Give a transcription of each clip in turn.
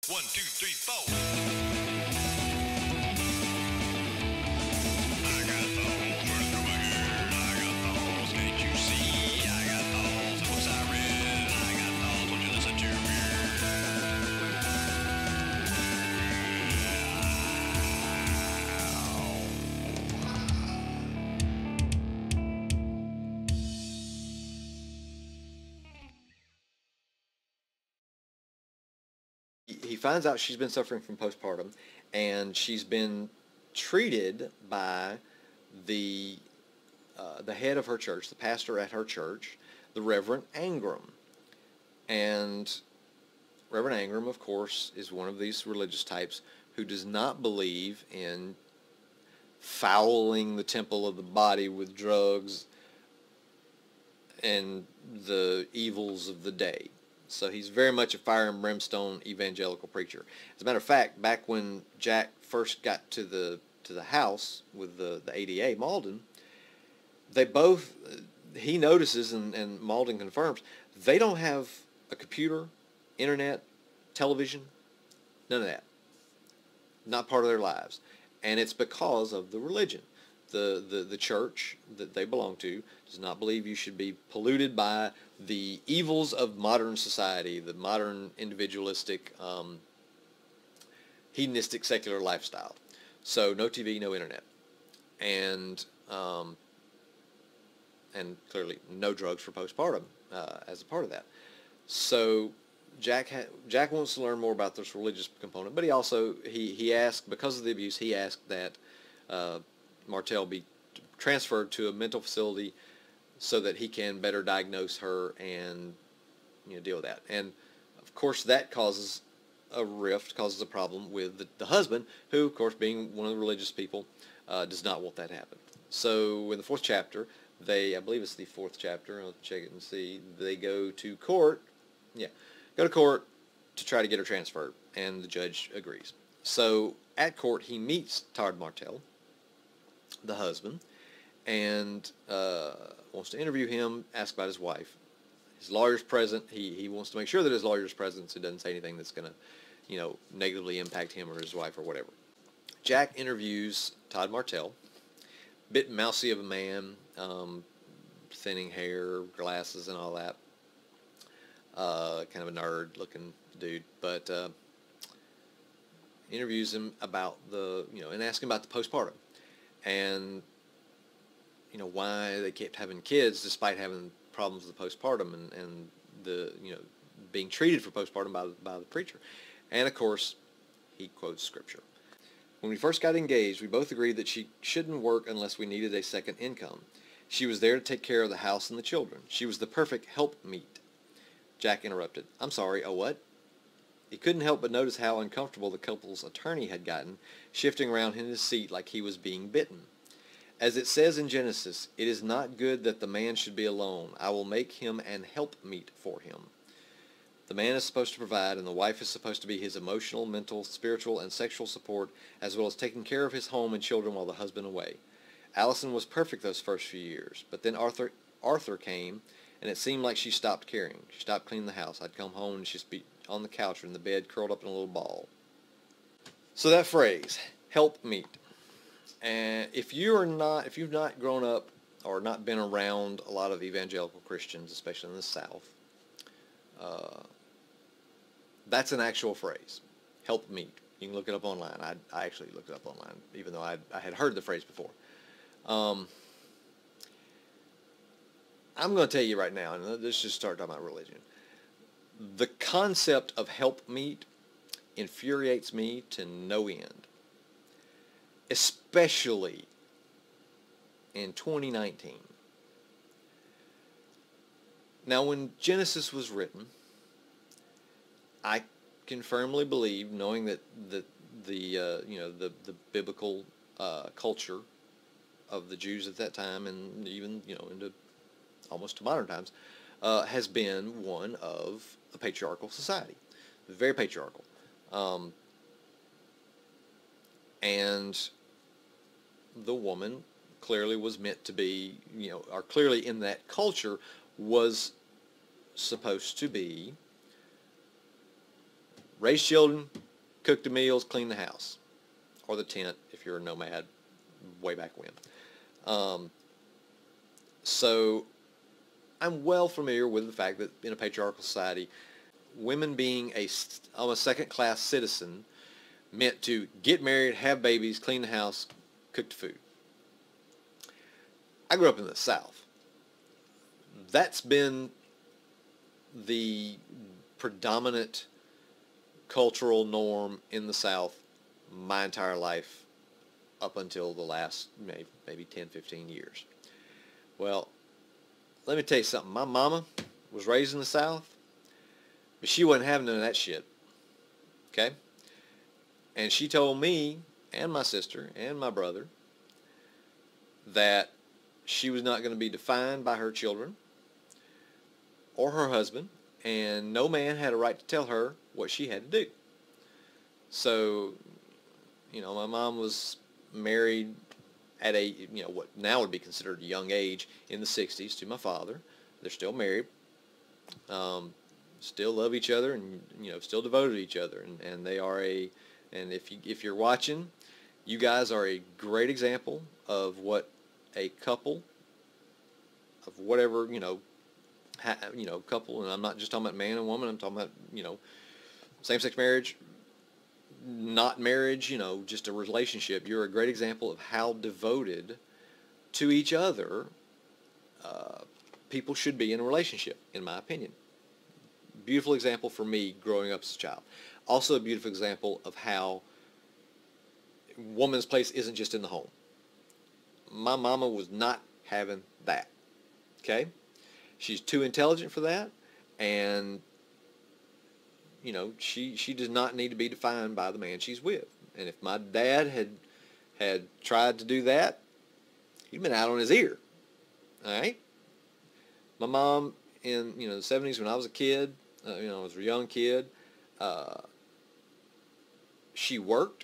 1, 2, 3, 4. I got thoughts running through my head. I got thoughts, can't you see? I got thoughts, books I read. I got thoughts, won't you listen to me? He finds out she's been suffering from postpartum, and she's been treated by the head of her church, the pastor at her church, the Reverend Angram. And Reverend Angram, of course, is one of these religious types who does not believe in fouling the temple of the body with drugs and the evils of the day. So he's very much a fire and brimstone evangelical preacher. As a matter of fact, back when Jack first got to the house with the ADA, Malden, they both, he notices and Malden confirms, they don't have a computer, internet, television, none of that. Not part of their lives. And it's because of the religion. The church that they belong to does not believe you should be polluted by the evils of modern society, the modern individualistic, hedonistic, secular lifestyle. So no TV, no internet, and clearly no drugs for postpartum as a part of that. So Jack wants to learn more about this religious component, but he also he asked, because of the abuse, he asked that Martell be transferred to a mental facility so that he can better diagnose her and deal with that. And of course that causes a rift, causes a problem with the husband, who of course, being one of the religious people, does not want that to happen. So in the fourth chapter, I believe it's the fourth chapter, I'll check it and see, they go to court, go to court to try to get her transferred, and the judge agrees. So at court he meets Todd Martell, the husband, and wants to interview him, ask about his wife. His lawyer's present. He wants to make sure that his lawyer's present, so he doesn't say anything that's going to, negatively impact him or his wife or whatever. Jack interviews Todd Martell, bit mousy of a man, thinning hair, glasses, and all that. Kind of a nerd-looking dude, but interviews him about and asks him about the postpartum. And why they kept having kids despite having problems with the postpartum and the being treated for postpartum by the preacher. And of course he quotes scripture. When we first got engaged, we both agreed that she shouldn't work unless we needed a second income. She was there to take care of the house and the children. She was the perfect helpmeet. Jack interrupted. I'm sorry, a what? He couldn't help but notice how uncomfortable the couple's attorney had gotten, shifting around in his seat like he was being bitten. As it says in Genesis, it is not good that the man should be alone. I will make him an helpmeet for him. The man is supposed to provide, and the wife is supposed to be his emotional, mental, spiritual, and sexual support, as well as taking care of his home and children while the husband away. Allison was perfect those first few years, but then Arthur came, and it seemed like she stopped caring. She stopped cleaning the house. I'd come home and she'd be on the couch or in the bed, curled up in a little ball. So that phrase, helpmeet. And if you've not grown up or not been around a lot of evangelical Christians, especially in the South, that's an actual phrase, helpmeet. You can look it up online. I actually looked it up online, even though I had heard the phrase before. I'm going to tell you right now, and let's just start talking about religion. The concept of helpmeet infuriates me to no end, especially in 2019. Now, when Genesis was written, I can firmly believe, knowing that the biblical culture of the Jews at that time, and even into almost to modern times, has been one of a patriarchal society, very patriarchal, and the woman clearly was meant to be, or clearly in that culture was supposed to be raise children, cook the meals, clean the house, or the tent if you're a nomad way back when. So I'm well familiar with the fact that in a patriarchal society, women being almost second-class citizen meant to get married, have babies, clean the house, cook the food. I grew up in the South. That's been the predominant cultural norm in the South my entire life up until the last maybe 10, 15 years. Well, let me tell you something. My mama was raised in the South, but she wasn't having none of that shit. Okay? And she told me and my sister and my brother that she was not going to be defined by her children or her husband, and no man had a right to tell her what she had to do. So, my mom was married at what now would be considered a young age in the 60s to my father. They're still married, still love each other, and, still devoted to each other. And they are and if you're watching, you guys are a great example of what a couple of whatever, couple, and I'm not just talking about man and woman, I'm talking about, same-sex marriage, not marriage, just a relationship. You're a great example of how devoted to each other people should be in a relationship, in my opinion. Beautiful example for me growing up as a child. Also a beautiful example of how woman's place isn't just in the home. My mama was not having that. Okay? She's too intelligent for that, and she does not need to be defined by the man she's with. And if my dad had tried to do that, he'd been out on his ear. All right? My mom in the 70s when I was a kid, I was a young kid, she worked.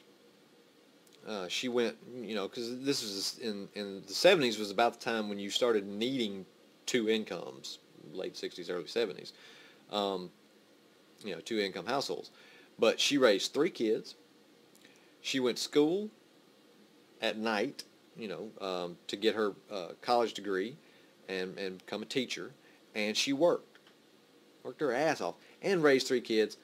She went, because this was in the 70s was about the time when you started needing two incomes, late 60s, early 70s, two income households. But she raised 3 kids. She went to school at night, to get her college degree and become a teacher. And she worked her ass off and raised 3 kids.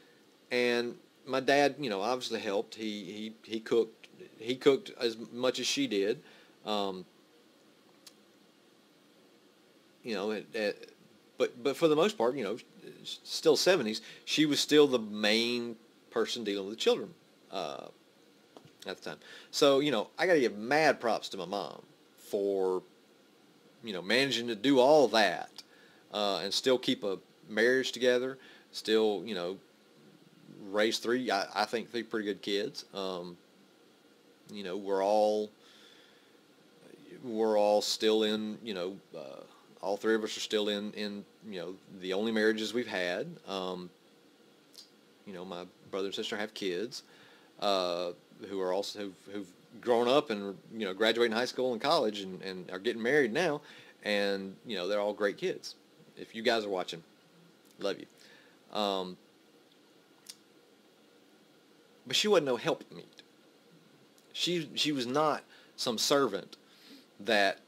And my dad, obviously helped. He cooked. He cooked as much as she did. But for the most part, still 70s, she was still the main person dealing with the children at the time. So, I got to give mad props to my mom for, managing to do all that and still keep a marriage together, still, raise 3, I think 3 pretty good kids. We're all still in, all 3 of us are still in the only marriages we've had. My brother and sister have kids who are also who've grown up and graduating high school and college and are getting married now, and they're all great kids. If you guys are watching, love you. But she wasn't no helpmeet. She was not some servant that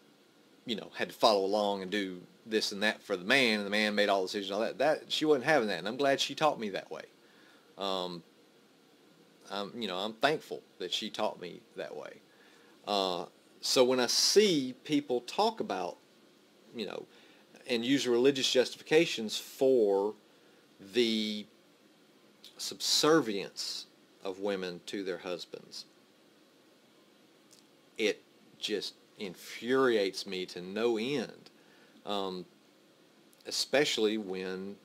had to follow along and do this and that for the man, and the man made all the decisions and all that. That she wasn't having that, and I'm glad she taught me that way. I'm thankful that she taught me that way. So when I see people talk about, and use religious justifications for the subservience of women to their husbands, it just infuriates me to no end. Especially when,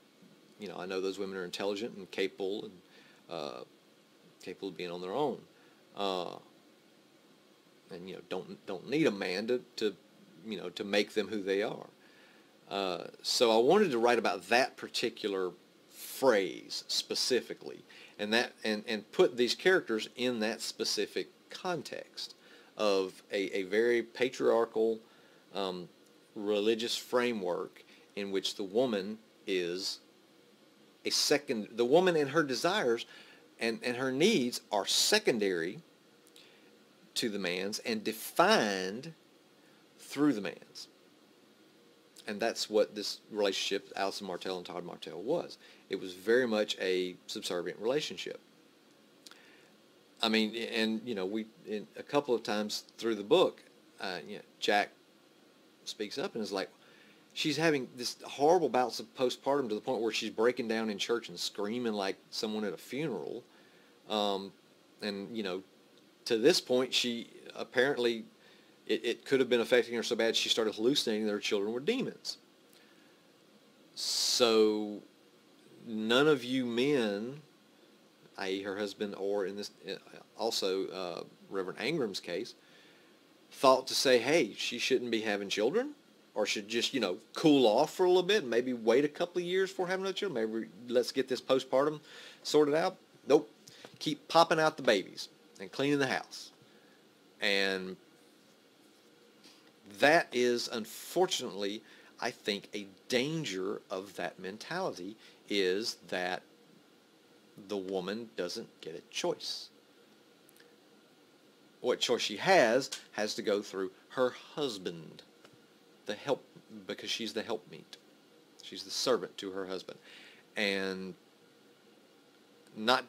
I know those women are intelligent and capable and capable of being on their own, and don't need a man to make them who they are. So I wanted to write about that particular phrase specifically, and put these characters in that specific context of a very patriarchal religious framework in which the woman is the woman and her desires and her needs are secondary to the man's and defined through the man's. And that's what this relationship, Alison Martell and Todd Martell, was. It was very much a subservient relationship. I mean, and a couple of times through the book, Jack speaks up and is like, she's having this horrible bouts of postpartum to the point where she's breaking down in church and screaming like someone at a funeral. And to this point, she apparently, it could have been affecting her so bad she started hallucinating that her children were demons. So none of you men, i.e. her husband, or in this also Reverend Angram's case, thought to say, hey, she shouldn't be having children, or should just, cool off for a little bit and maybe wait a couple of years before having no children. Maybe let's get this postpartum sorted out. Nope. Keep popping out the babies and cleaning the house. And that is, unfortunately, I think a danger of that mentality is that the woman doesn't get a choice. What choice she has to go through her husband, because she's the helpmeet. She's the servant to her husband. And I'm not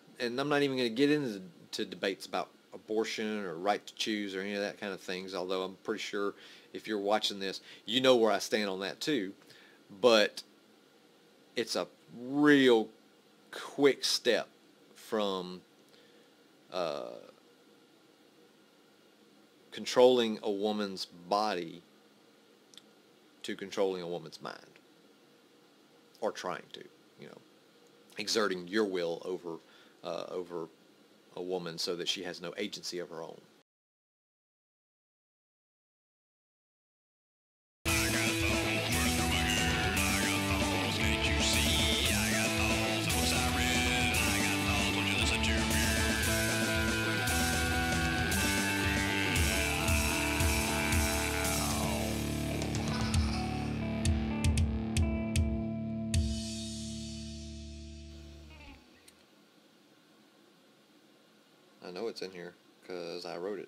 even going to get into debates about abortion or right to choose or any of that kind of things, although I'm pretty sure if you're watching this, you know where I stand on that too. But it's a real quick step from controlling a woman's body to controlling a woman's mind, or trying to, exerting your will over a woman so that she has no agency of her own. I know it's in here because I wrote it.